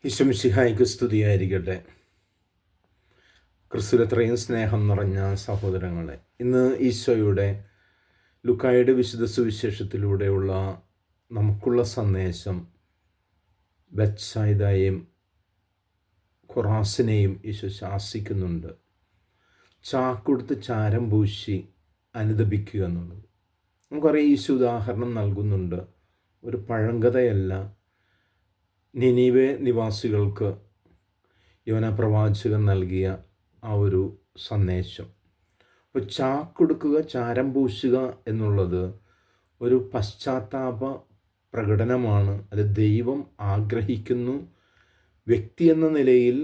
ഈശോമിശിഹായ്ക്ക് സ്തുതിയായിരിക്കട്ടെ. ക്രിസ്തുവിൽ സ്നേഹം നിറഞ്ഞ സഹോദരങ്ങളെ, ഇന്ന് ഈശോയുടെ ലുക്കായുടെ വിശുദ്ധ സുവിശേഷത്തിലൂടെയുള്ള നമുക്കുള്ള സന്ദേശം ബെത്സായിദയെയും ഖൊറാസിനെയും ഈശോ ശാസിക്കുന്നുണ്ട്. ചാക്കൊടുത്ത് ചാരം പൂശി അനുദപിക്കുക എന്നുള്ളത്. നമുക്കറിയാം, ഈശോ ഉദാഹരണം നൽകുന്നുണ്ട്. ഒരു പഴങ്കഥയല്ല. നിനീവെ നിവാസികൾക്ക് യോന പ്രവാചകൻ നൽകിയ ആ ഒരു സന്ദേശം. അപ്പോൾ ചാക്കൊടുക്കുക, ചാരം പൂശുക എന്നുള്ളത് ഒരു പശ്ചാത്താപ പ്രകടനമാണ്. അത് ദൈവം ആഗ്രഹിക്കുന്നു. വ്യക്തി എന്ന നിലയിൽ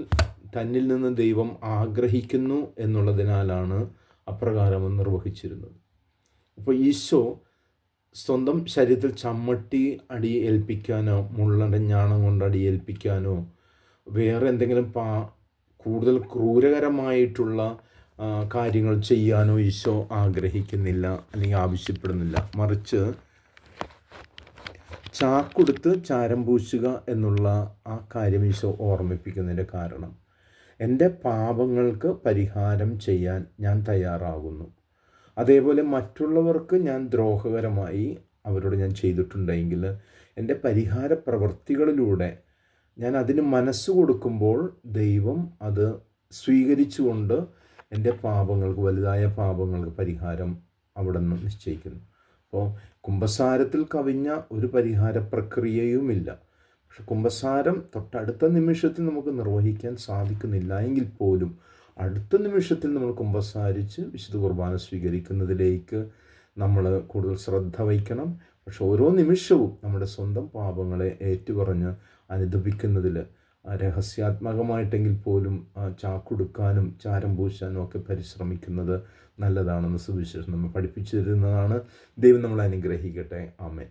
തന്നിൽ നിന്ന് ദൈവം ആഗ്രഹിക്കുന്നു എന്നുള്ളതിനാലാണ് അപ്രകാരം നിർവഹിച്ചിരുന്നത്. അപ്പോൾ ഈശോ സ്വന്തം ശരീരത്തിൽ ചമ്മട്ടി അടിയേൽപ്പിക്കാനോ മുള്ളടഞ്ഞാണം കൊണ്ട് അടിയേൽപ്പിക്കാനോ വേറെ എന്തെങ്കിലും കൂടുതൽ ക്രൂരകരമായിട്ടുള്ള കാര്യങ്ങൾ ചെയ്യാനോ ഈശോ ആഗ്രഹിക്കുന്നില്ല, അല്ലെങ്കിൽ ആവശ്യപ്പെടുന്നില്ല. മറിച്ച് ചാക്കൊടുത്ത് ചാരം പൂശുക എന്നുള്ള ആ കാര്യം ഈശോ ഓർമ്മിപ്പിക്കുന്നതിൻ്റെ കാരണം, എൻ്റെ പാപങ്ങൾക്ക് പരിഹാരം ചെയ്യാൻ ഞാൻ തയ്യാറാകുന്നു. അതേപോലെ മറ്റുള്ളവർക്ക് ഞാൻ ദ്രോഹകരമായി അവരോട് ഞാൻ ചെയ്തിട്ടുണ്ടെങ്കിൽ എൻ്റെ പരിഹാര പ്രവൃത്തികളിലൂടെ ഞാൻ അതിന് മനസ്സ് കൊടുക്കുമ്പോൾ ദൈവം അത് സ്വീകരിച്ചുകൊണ്ട് എൻ്റെ പാപങ്ങൾക്ക്, വലുതായ പാപങ്ങൾക്ക് പരിഹാരം അവിടെ നിന്ന് നിശ്ചയിക്കുന്നു. അപ്പോൾ കുമ്പസാരത്തിൽ കവിഞ്ഞ ഒരു പരിഹാര പ്രക്രിയയുമില്ല. പക്ഷെ കുമ്പസാരം തൊട്ടടുത്ത നിമിഷത്തിൽ നമുക്ക് നിർവഹിക്കാൻ സാധിക്കുന്നില്ല എങ്കിൽ പോലും അടുത്ത നിമിഷത്തിൽ നമ്മൾ കുമ്പസാരിച്ച് വിശുദ്ധ കുർബാന സ്വീകരിക്കുന്നതിലേക്ക് നമ്മൾ കൂടുതൽ ശ്രദ്ധ വയ്ക്കണം. പക്ഷെ ഓരോ നിമിഷവും നമ്മുടെ സ്വന്തം പാപങ്ങളെ ഏറ്റുപറഞ്ഞ് അനുദപിക്കുന്നതിൽ രഹസ്യാത്മകമായിട്ടെങ്കിൽ പോലും ചാക്കൊടുക്കാനും ചാരം പൂശാനും ഒക്കെ പരിശ്രമിക്കുന്നത് നല്ലതാണെന്ന് സുവിശേഷം നമ്മൾ പഠിപ്പിച്ചു തരുന്നതാണ്. ദൈവം നമ്മളെ അനുഗ്രഹിക്കട്ടെ. ആമേൻ.